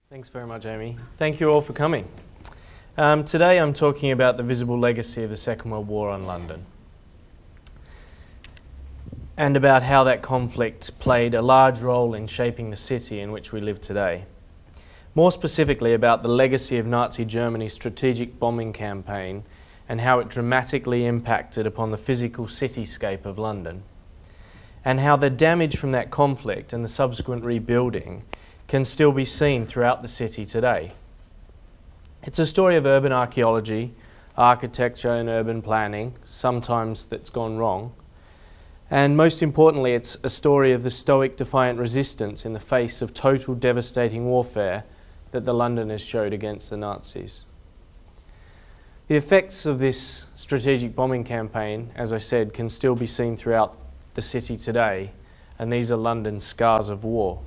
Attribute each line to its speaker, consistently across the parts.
Speaker 1: Thanks very much, Amy. Thank you all for coming. Today I'm talking about the visible legacy of the Second World War on London and about how that conflict played a large role in shaping the city in which we live today. More specifically about the legacy of Nazi Germany's strategic bombing campaign and how it dramatically impacted upon the physical cityscape of London, and how the damage from that conflict and the subsequent rebuilding can still be seen throughout the city today. It's a story of urban archaeology, architecture and urban planning, sometimes that's gone wrong, and most importantly it's a story of the stoic defiant resistance in the face of total devastating warfare that the Londoners showed against the Nazis. The effects of this strategic bombing campaign, as I said, can still be seen throughout the city today, and these are London's scars of war.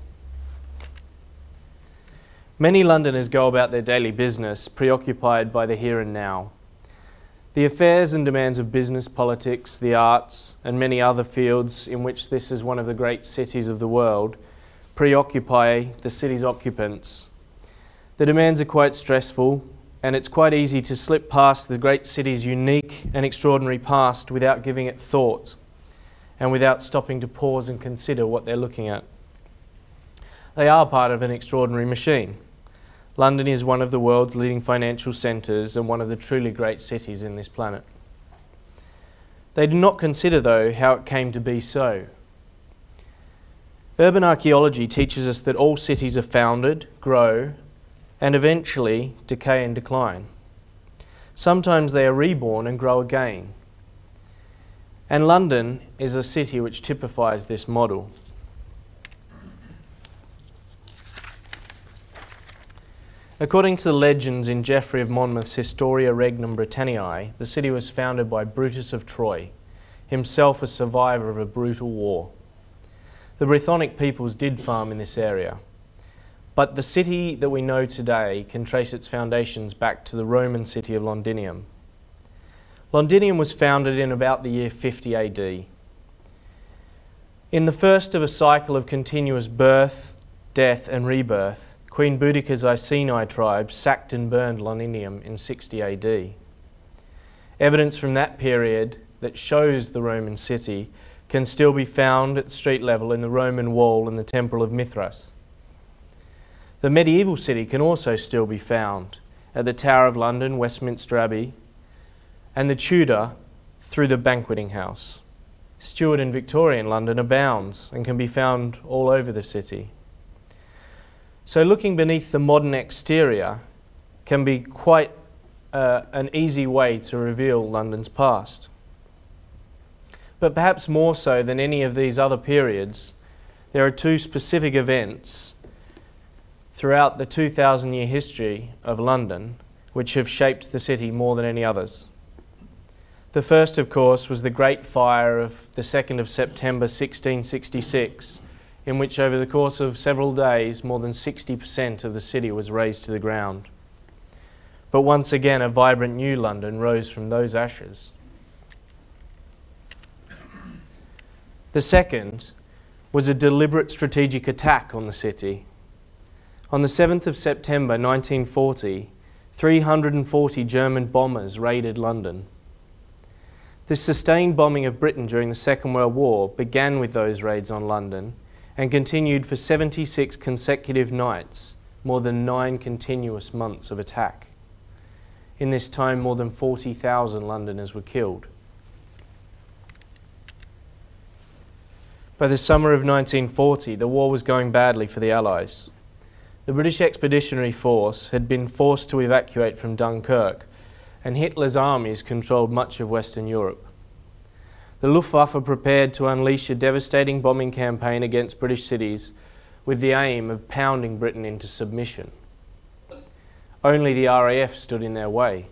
Speaker 1: Many Londoners go about their daily business preoccupied by the here and now. The affairs and demands of business, politics, the arts, and many other fields in which this is one of the great cities of the world preoccupy the city's occupants. The demands are quite stressful, and it's quite easy to slip past the great city's unique and extraordinary past without giving it thought and without stopping to pause and consider what they're looking at. They are part of an extraordinary machine. London is one of the world's leading financial centres and one of the truly great cities in this planet. They do not consider, though, how it came to be so. Urban archaeology teaches us that all cities are founded, grow, and eventually decay and decline. Sometimes they are reborn and grow again. And London is a city which typifies this model. According to the legends in Geoffrey of Monmouth's Historia Regnum Britanniae, the city was founded by Brutus of Troy, himself a survivor of a brutal war. The Brythonic peoples did farm in this area, but the city that we know today can trace its foundations back to the Roman city of Londinium. Londinium was founded in about the year 50 AD. In the first of a cycle of continuous birth, death and rebirth, Queen Boudicca's Iceni tribe sacked and burned Londinium in 60 AD. Evidence from that period that shows the Roman city can still be found at street level in the Roman wall and the Temple of Mithras. The medieval city can also still be found at the Tower of London, Westminster Abbey, and the Tudor through the Banqueting House. Stuart and Victorian London abounds and can be found all over the city. So looking beneath the modern exterior can be quite an easy way to reveal London's past. But perhaps more so than any of these other periods, there are two specific events throughout the 2,000-year history of London which have shaped the city more than any others. The first, of course, was the Great Fire of the 2nd of September 1666, in which over the course of several days more than 60% of the city was razed to the ground. But once again a vibrant new London rose from those ashes. The second was a deliberate strategic attack on the city. On the 7th of September 1940, 340 German bombers raided London. This sustained bombing of Britain during the Second World War began with those raids on London and continued for 76 consecutive nights, more than 9 continuous months of attack. In this time, more than 40,000 Londoners were killed. By the summer of 1940, the war was going badly for the Allies. The British Expeditionary Force had been forced to evacuate from Dunkirk, and Hitler's armies controlled much of Western Europe. The Luftwaffe prepared to unleash a devastating bombing campaign against British cities with the aim of pounding Britain into submission. Only the RAF stood in their way.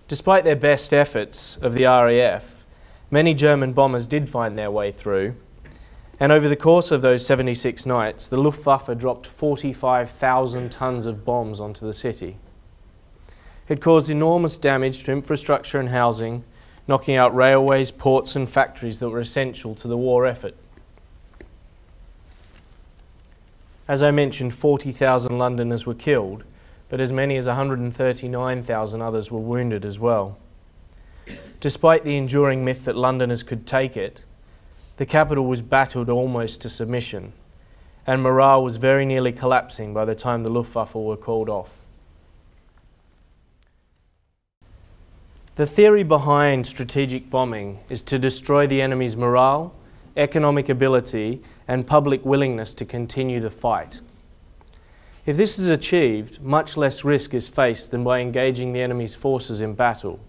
Speaker 1: Despite their best efforts of the RAF, many German bombers did find their way through, and over the course of those 76 nights, the Luftwaffe dropped 45,000 tons of bombs onto the city. It caused enormous damage to infrastructure and housing, knocking out railways, ports and factories that were essential to the war effort. As I mentioned, 40,000 Londoners were killed, but as many as 139,000 others were wounded as well. Despite the enduring myth that Londoners could take it, the capital was battled almost to submission, and morale was very nearly collapsing by the time the Luftwaffe were called off. The theory behind strategic bombing is to destroy the enemy's morale, economic ability, and public willingness to continue the fight. If this is achieved, much less risk is faced than by engaging the enemy's forces in battle.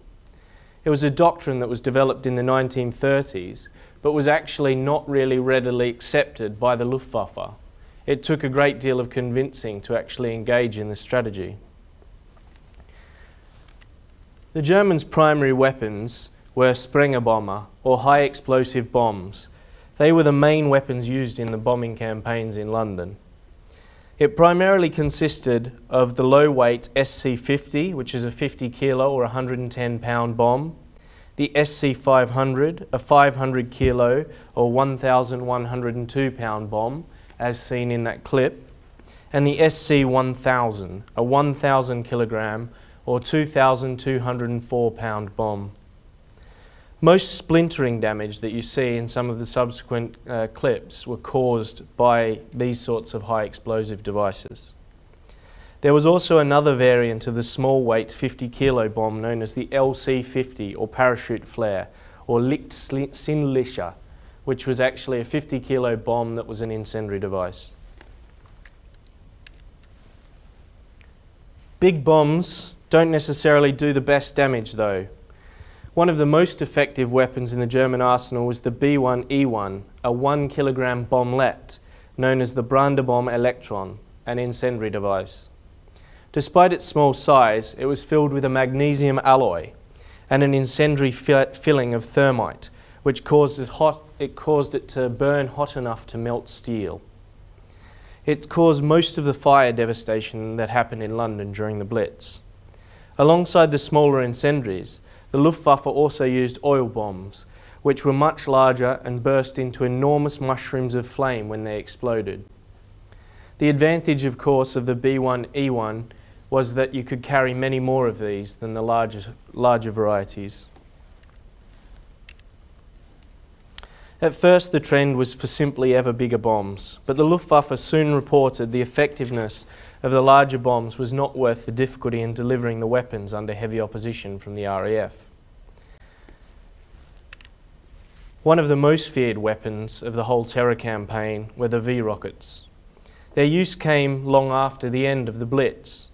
Speaker 1: It was a doctrine that was developed in the 1930s, but was actually not really readily accepted by the Luftwaffe. It took a great deal of convincing to actually engage in this strategy. The Germans' primary weapons were Sprengerbomber, or high explosive bombs. They were the main weapons used in the bombing campaigns in London. It primarily consisted of the low-weight SC-50, which is a 50 kilo or 110 pound bomb, the SC-500, a 500 kilo or 1,102 pound bomb, as seen in that clip, and the SC-1000, a 1,000 kilogram or 2,204 pound bomb. Most splintering damage that you see in some of the subsequent clips were caused by these sorts of high explosive devices. There was also another variant of the small weight 50 kilo bomb known as the LC-50 or parachute flare or Lichtsinnlicher, which was actually a 50 kilo bomb that was an incendiary device. Big bombs don't necessarily do the best damage though. One of the most effective weapons in the German arsenal was the B1E1, a 1 kilogram bomblet known as the Brandebomb Electron, an incendiary device. Despite its small size, it was filled with a magnesium alloy and an incendiary filling of thermite, which caused it to burn hot enough to melt steel. It caused most of the fire devastation that happened in London during the Blitz. Alongside the smaller incendiaries, the Luftwaffe also used oil bombs, which were much larger and burst into enormous mushrooms of flame when they exploded. The advantage, of course, of the B1E1 was that you could carry many more of these than the larger varieties. At first, the trend was for simply ever bigger bombs, but the Luftwaffe soon reported the effectiveness of the larger bombs was not worth the difficulty in delivering the weapons under heavy opposition from the RAF. One of the most feared weapons of the whole terror campaign were the V-rockets. Their use came long after the end of the Blitz.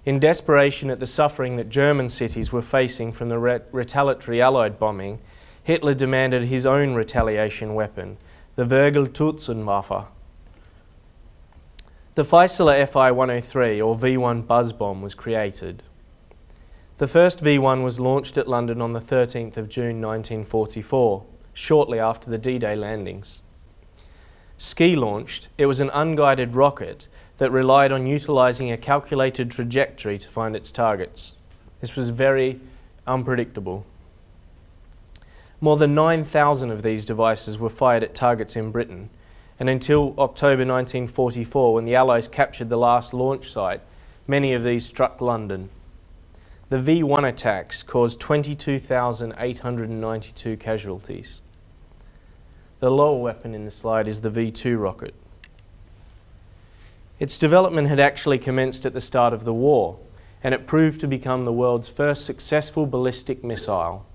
Speaker 1: In desperation at the suffering that German cities were facing from the retaliatory Allied bombing, Hitler demanded his own retaliation weapon, the Vergeltutzenwaffe. The Fieseler Fi-103 or V1 buzz bomb was created. The first V1 was launched at London on the 13th of June 1944, shortly after the D-Day landings. Ski-launched, it was an unguided rocket that relied on utilising a calculated trajectory to find its targets. This was very unpredictable. More than 9,000 of these devices were fired at targets in Britain, and until October 1944, when the Allies captured the last launch site, many of these struck London. The V1 attacks caused 22,892 casualties. The lower weapon in the slide is the V2 rocket. Its development had actually commenced at the start of the war, and it proved to become the world's first successful ballistic missile.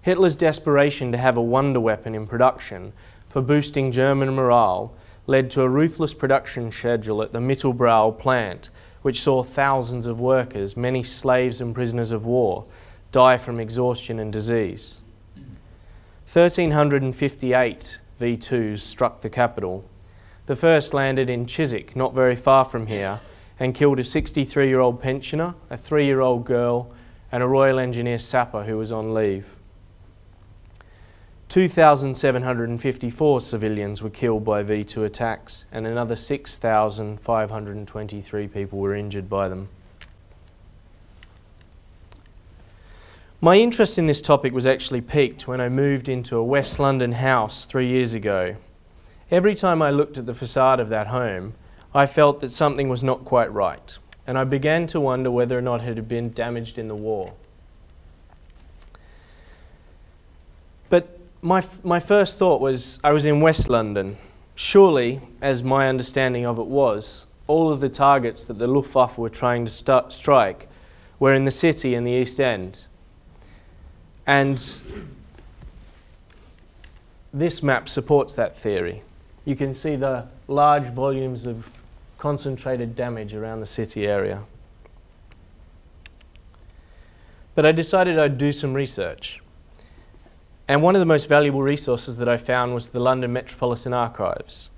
Speaker 1: Hitler's desperation to have a wonder weapon in production for boosting German morale led to a ruthless production schedule at the Mittelbrau plant, which saw thousands of workers, many slaves and prisoners of war, die from exhaustion and disease. 1,358 V2s struck the capital. The first landed in Chiswick, not very far from here, and killed a 63-year-old pensioner, a 3-year-old girl, and a Royal Engineer sapper who was on leave. 2,754 civilians were killed by V2 attacks, and another 6,523 people were injured by them. My interest in this topic was actually piqued when I moved into a West London house 3 years ago. Every time I looked at the facade of that home, I felt that something was not quite right, and I began to wonder whether or not it had been damaged in the war. But my first thought was, I was in West London. Surely, as my understanding of it was, all of the targets that the Luftwaffe were trying to strike were in the city and the East End. And this map supports that theory. You can see the large volumes of concentrated damage around the city area. But I decided I'd do some research. And one of the most valuable resources that I found was the London Metropolitan Archives.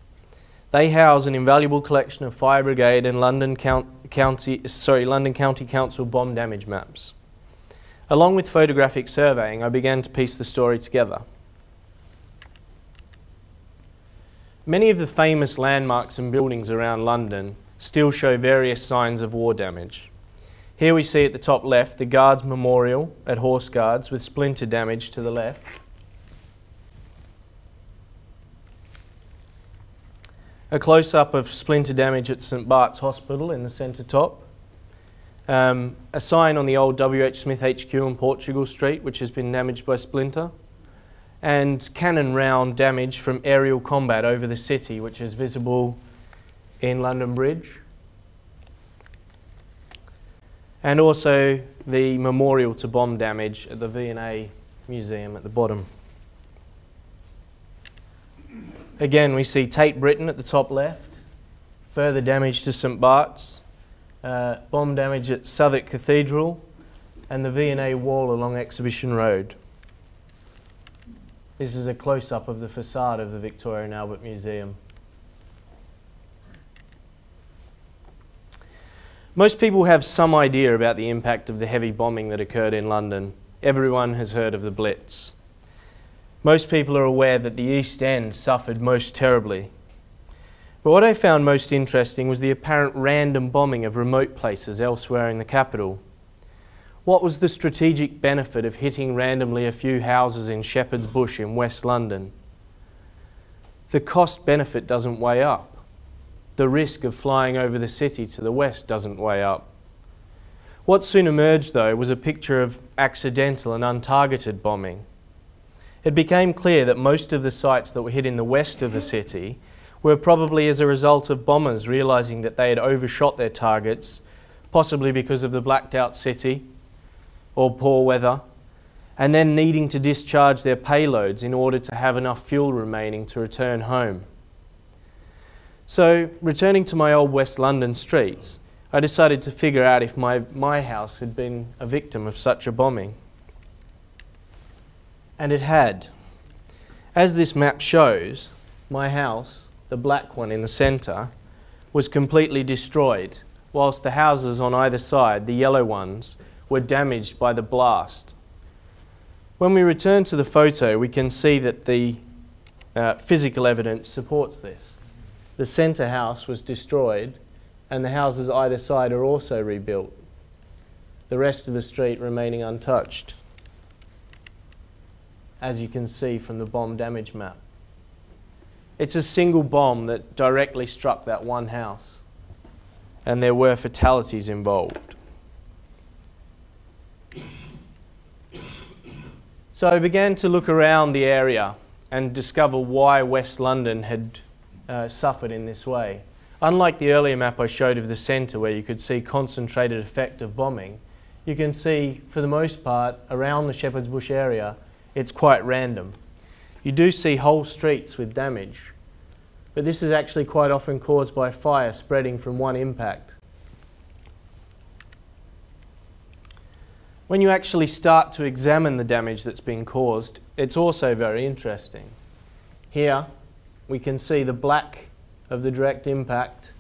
Speaker 1: They house an invaluable collection of Fire Brigade and London County Council bomb damage maps. Along with photographic surveying, I began to piece the story together. Many of the famous landmarks and buildings around London still show various signs of war damage. Here we see at the top left the Guards Memorial at Horse Guards with splinter damage to the left. A close-up of splinter damage at St Bart's Hospital in the centre top. A sign on the old W.H. Smith HQ on Portugal Street, which has been damaged by splinter. And cannon round damage from aerial combat over the city, which is visible in London Bridge. And also the memorial to bomb damage at the V&A Museum at the bottom. Again, we see Tate Britain at the top left, further damage to St Bart's, bomb damage at Southwark Cathedral, and the V&A wall along Exhibition Road. This is a close-up of the facade of the Victorian Albert Museum. Most people have some idea about the impact of the heavy bombing that occurred in London. Everyone has heard of the Blitz. Most people are aware that the East End suffered most terribly. But what I found most interesting was the apparent random bombing of remote places elsewhere in the capital. What was the strategic benefit of hitting randomly a few houses in Shepherd's Bush in West London? The cost-benefit doesn't weigh up. The risk of flying over the city to the west doesn't weigh up. What soon emerged, though, was a picture of accidental and untargeted bombing. It became clear that most of the sites that were hit in the west of the city were probably as a result of bombers realising that they had overshot their targets, possibly because of the blacked out city or poor weather, and then needing to discharge their payloads in order to have enough fuel remaining to return home. So, returning to my old West London streets, I decided to figure out if my house had been a victim of such a bombing. And it had. As this map shows, my house, the black one in the centre, was completely destroyed, whilst the houses on either side, the yellow ones, were damaged by the blast. When we return to the photo, we can see that the physical evidence supports this. The centre house was destroyed, and the houses either side are also rebuilt, the rest of the street remaining untouched, as you can see from the bomb damage map. It's a single bomb that directly struck that one house, and there were fatalities involved. So I began to look around the area and discover why West London had suffered in this way. Unlike the earlier map I showed of the centre where you could see concentrated effect of bombing, you can see for the most part around the Shepherd's Bush area it's quite random. You do see whole streets with damage, but this is actually quite often caused by fire spreading from one impact. When you actually start to examine the damage that's been caused, it's also very interesting. Here we can see the black of the direct impact,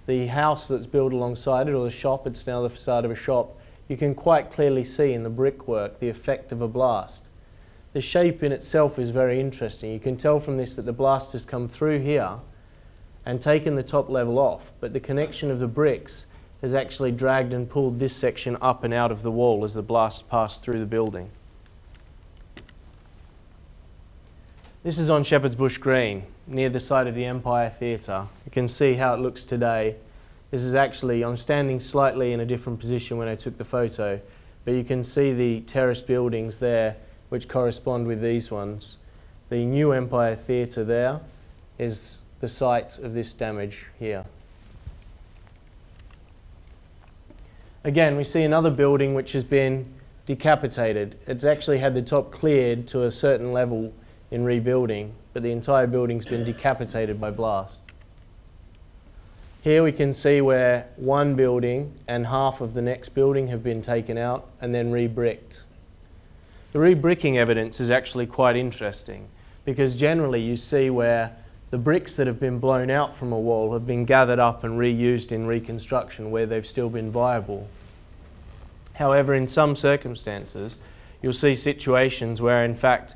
Speaker 1: the house that's built alongside it, or the shop, it's now the facade of a shop. You can quite clearly see in the brickwork the effect of a blast. The shape in itself is very interesting. You can tell from this that the blast has come through here and taken the top level off, but the connection of the bricks has actually dragged and pulled this section up and out of the wall as the blast passed through the building. This is on Shepherd's Bush Green, near the site of the Empire Theatre. You can see how it looks today. This is actually, I'm standing slightly in a different position when I took the photo, but you can see the terrace buildings there which correspond with these ones. The new Empire Theatre there is the site of this damage here. Again, we see another building which has been decapitated. It's actually had the top cleared to a certain level in rebuilding, but the entire building's been decapitated by blast. Here we can see where one building and half of the next building have been taken out and then re-bricked. The re-bricking evidence is actually quite interesting because generally you see where the bricks that have been blown out from a wall have been gathered up and reused in reconstruction where they've still been viable. However, in some circumstances, you'll see situations where in fact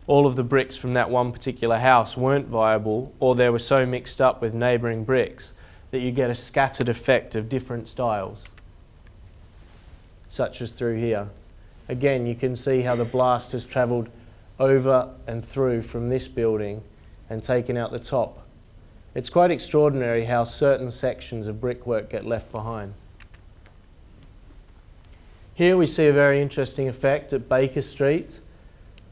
Speaker 1: all of the bricks from that one particular house weren't viable, or they were so mixed up with neighbouring bricks that you get a scattered effect of different styles, such as through here. Again, you can see how the blast has travelled over and through from this building and taken out the top. It's quite extraordinary how certain sections of brickwork get left behind. Here we see a very interesting effect at Baker Street.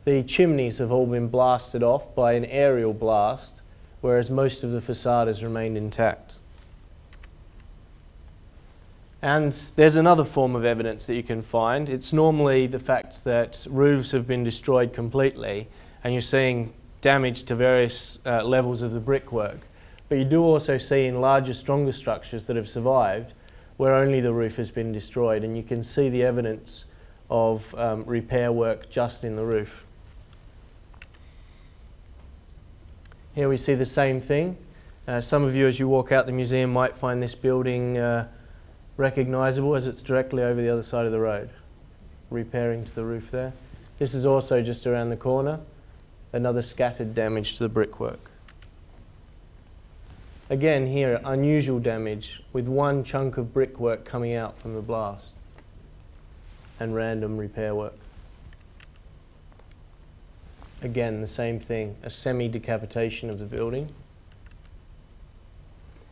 Speaker 1: The chimneys have all been blasted off by an aerial blast, whereas most of the facade has remained intact. And there's another form of evidence that you can find. It's normally the fact that roofs have been destroyed completely and you're seeing damage to various levels of the brickwork. But you do also see in larger, stronger structures that have survived where only the roof has been destroyed, and you can see the evidence of repair work just in the roof. Here we see the same thing. Some of you as you walk out the museum might find this building recognisable as it's directly over the other side of the road, repairing to the roof there. This is also just around the corner, another scattered damage to the brickwork. Again here, unusual damage with one chunk of brickwork coming out from the blast and random repair work. Again, the same thing, a semi-decapitation of the building.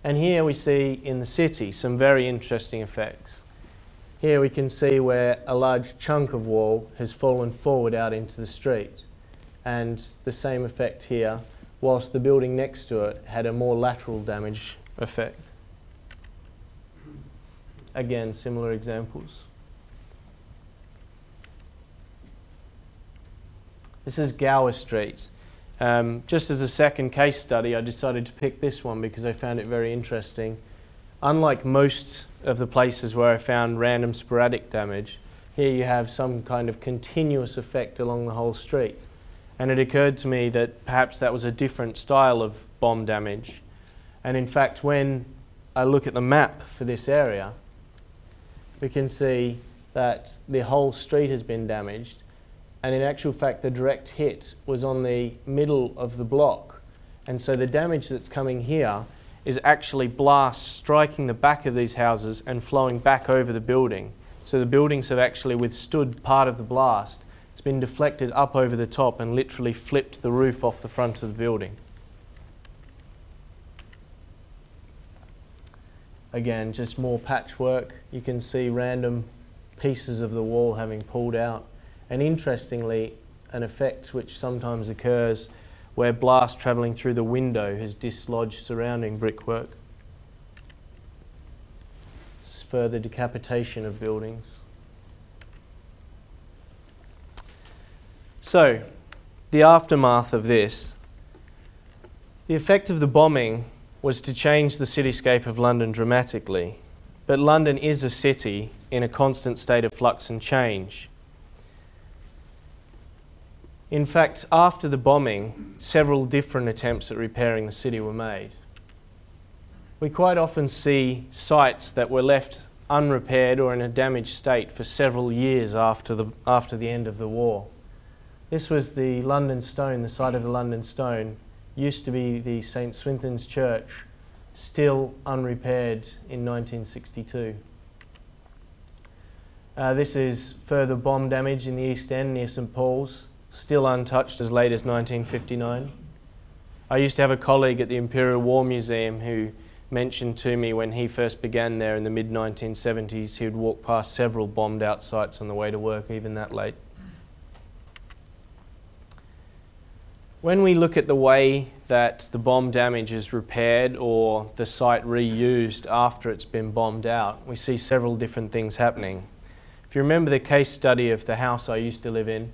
Speaker 1: And here we see in the city some very interesting effects. Here we can see where a large chunk of wall has fallen forward out into the street, and the same effect here, whilst the building next to it had a more lateral damage effect. Again, similar examples. This is Goa Streets. Just as a second case study, I decided to pick this one because I found it very interesting. Unlike most of the places where I found random sporadic damage, here you have some kind of continuous effect along the whole street. And it occurred to me that perhaps that was a different style of bomb damage. And in fact, when I look at the map for this area, we can see that the whole street has been damaged. And in actual fact, the direct hit was on the middle of the block. And so the damage that's coming here is actually blasts striking the back of these houses and flowing back over the building. So the buildings have actually withstood part of the blast. It's been deflected up over the top and literally flipped the roof off the front of the building. Again, just more patchwork. You can see random pieces of the wall having pulled out. And interestingly, an effect which sometimes occurs where blast travelling through the window has dislodged surrounding brickwork. It's further decapitation of buildings. So, the aftermath of this. The effect of the bombing was to change the cityscape of London dramatically, but London is a city in a constant state of flux and change. In fact, after the bombing, several different attempts at repairing the city were made. We quite often see sites that were left unrepaired or in a damaged state for several years after the end of the war. This was the London Stone, the site of the London Stone, used to be the St. Swithin's Church, still unrepaired in 1962. This is further bomb damage in the East End near St. Paul's, still untouched as late as 1959. I used to have a colleague at the Imperial War Museum who mentioned to me when he first began there in the mid-1970s, he would walk past several bombed out sites on the way to work, even that late. When we look at the way that the bomb damage is repaired or the site reused after it's been bombed out, we see several different things happening. If you remember the case study of the house I used to live in,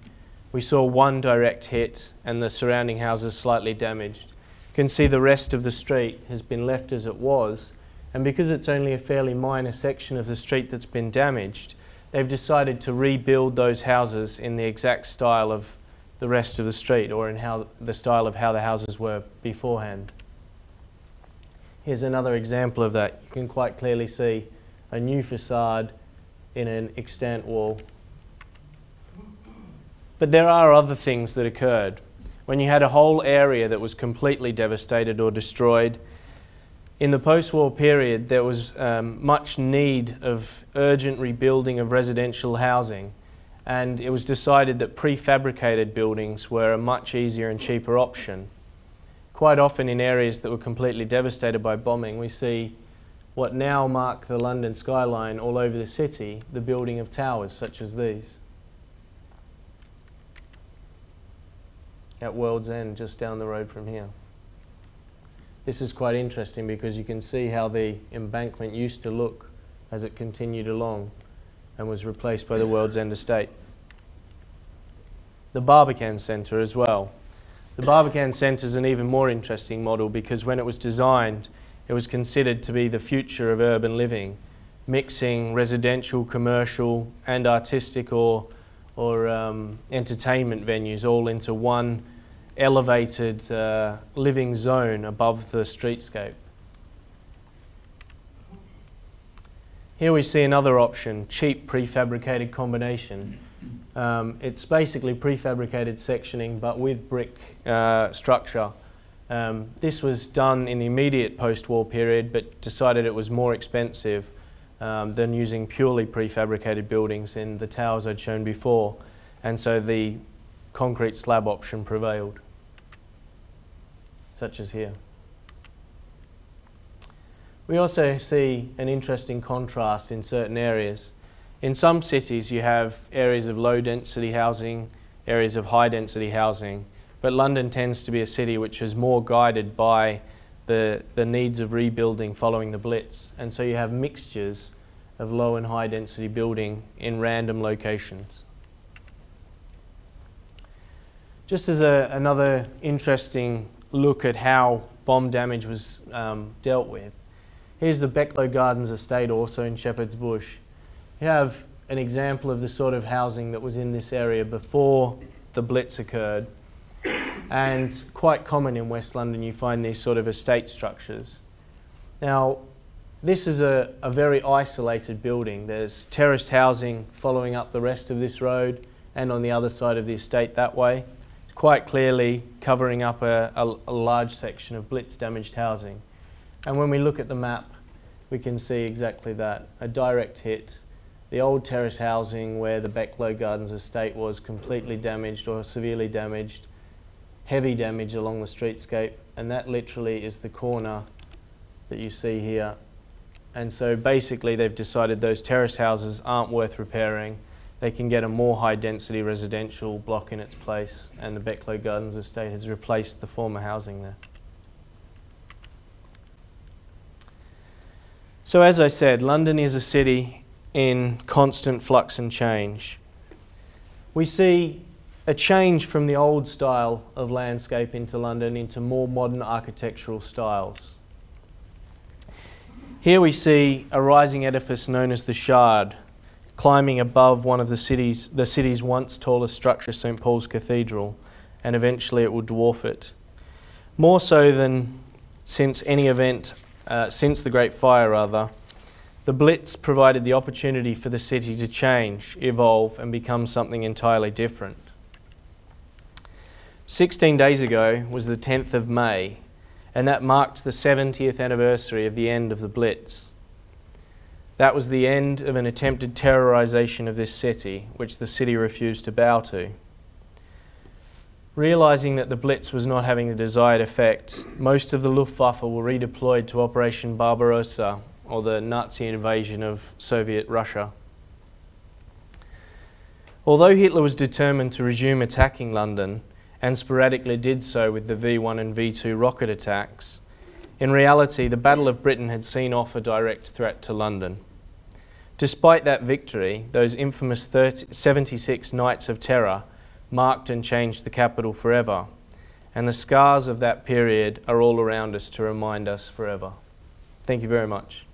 Speaker 1: we saw one direct hit and the surrounding houses slightly damaged. You can see the rest of the street has been left as it was, and because it's only a fairly minor section of the street that's been damaged, they've decided to rebuild those houses in the exact style of the rest of the street, or in the style of how the houses were beforehand. Here's another example of that. You can quite clearly see a new facade in an extant wall. But there are other things that occurred. When you had a whole area that was completely devastated or destroyed, in the post-war period there was much need of urgent rebuilding of residential housing, and it was decided that prefabricated buildings were a much easier and cheaper option. Quite often in areas that were completely devastated by bombing, we see what now mark the London skyline all over the city, the building of towers such as these. At World's End, just down the road from here. This is quite interesting because you can see how the embankment used to look as it continued along and was replaced by the World's End estate. The Barbican Centre as well. The Barbican Centre is an even more interesting model because when it was designed, it was considered to be the future of urban living, mixing residential, commercial and artistic or entertainment venues all into one elevated living zone above the streetscape. Here we see another option, cheap prefabricated combination. It's basically prefabricated sectioning but with brick structure. This was done in the immediate post-war period but decided it was more expensive than using purely prefabricated buildings in the towers I'd shown before, and so the concrete slab option prevailed, such as here. We also see an interesting contrast in certain areas. In some cities you have areas of low density housing, areas of high density housing, but London tends to be a city which is more guided by the needs of rebuilding following the Blitz, and so you have mixtures of low and high density building in random locations. Just as another interesting look at how bomb damage was dealt with, here's the Becklow Gardens estate, also in Shepherd's Bush. You have an example of the sort of housing that was in this area before the Blitz occurred, and quite common in West London you find these sort of estate structures. Now this is a very isolated building. There's terraced housing following up the rest of this road and on the other side of the estate that way, quite clearly covering up a large section of Blitz damaged housing. And when we look at the map we can see exactly that, a direct hit. The old terrace housing where the Becklow Gardens estate was completely damaged or severely damaged, heavy damage along the streetscape, and that literally is the corner that you see here. And so basically they've decided those terrace houses aren't worth repairing. They can get a more high density residential block in its place, and the Becklow Gardens estate has replaced the former housing there. So as I said, London is a city in constant flux and change. We see a change from the old style of landscape into London into more modern architectural styles. Here we see a rising edifice known as the Shard, climbing above one of the city's once tallest structure, St. Paul's Cathedral, and eventually it will dwarf it. More so than since any event, since the Great Fire rather, the Blitz provided the opportunity for the city to change, evolve, and become something entirely different. 16 days ago was the 10th of May, and that marked the 70th anniversary of the end of the Blitz. That was the end of an attempted terrorization of this city, which the city refused to bow to. Realising that the Blitz was not having the desired effect, most of the Luftwaffe were redeployed to Operation Barbarossa, or the Nazi invasion of Soviet Russia. Although Hitler was determined to resume attacking London, and sporadically did so with the V1 and V2 rocket attacks, in reality the Battle of Britain had seen off a direct threat to London. Despite that victory, those infamous 76 Nights of Terror marked and changed the capital forever, and the scars of that period are all around us to remind us forever. Thank you very much.